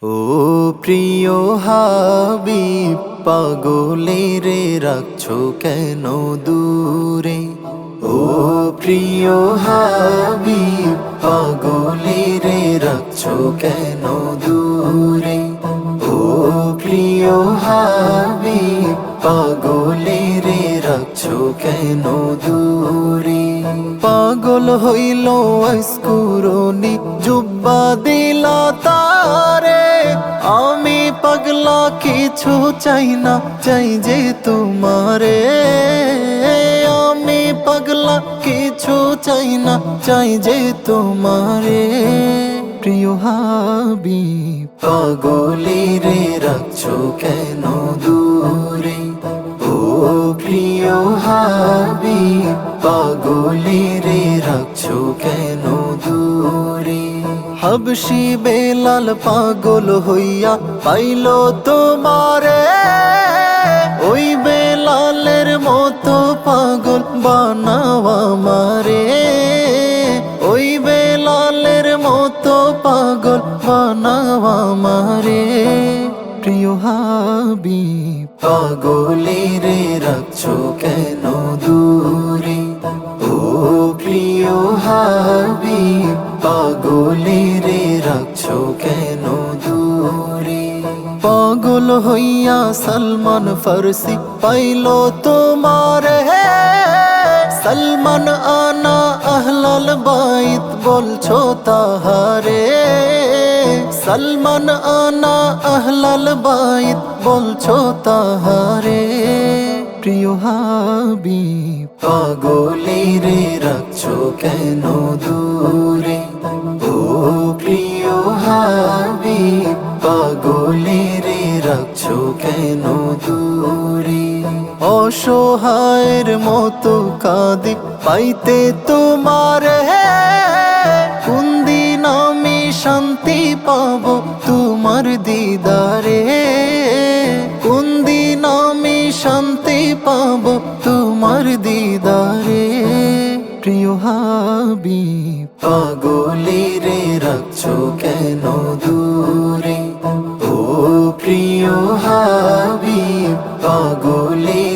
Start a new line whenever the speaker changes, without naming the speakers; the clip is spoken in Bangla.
ও প্রিয় হাবিব, পাগলের রাখছো কেন দূরে? ও প্রিয় হাবিব, পাগলের রাখছো কেন দূরে? ও প্রিয় হাবিব, পাগলের রাখছো কেন দূরে? পাগল হইল আইসকুরনি জুব্বা দিলা তারে। আমি পাগলা কিছু চাই না, চাই যে তোমারে। আমি পাগলা কিছু চাই না, চাই যে তোমারে। প্রিয় হাবিব, পাগলের রাখছো কেন দূরে? ও প্রিয় হাবিব, পাগলের রাখছো কেন দূরে? হাবশি বেলাল পাগল হইয়া পাইল তোমারে। ওই বেলালের মতো পাগল বানাও আমারে। ওই বেলালের মতো পাগল বানাও আমারে। প্রিয় হাবিব, পাগলের রাখছো কেন দূরে? ও প্রিয় হাবিব, পাগলের রাখছো কেন দূরে? পাগল হইয়া সলমান ফারসি পাইল তোমারে। সলমান আনা আহলাল বাইত বলছো তাহারে। সলমান আনা আহলাল বাইত বলছো তাহারে। প্রিয় হাবিব, পাগলের রাখছো কেন দূরে? ও প্রিয় হাবিব, পাগলের রাখছো কেন দূরে? অসহায়ের মতো কাঁদি পাইতে তোমারে। কোন দিন আমি শান্তি পাবো তোমার দিদারে? কোন দিন আমি শান্তি পাবো তোমার দিদারে? প্রিয় হাবিব, পাগলের রাখছো কেন দূরে? ও প্রিয় হাবিব, পাগলের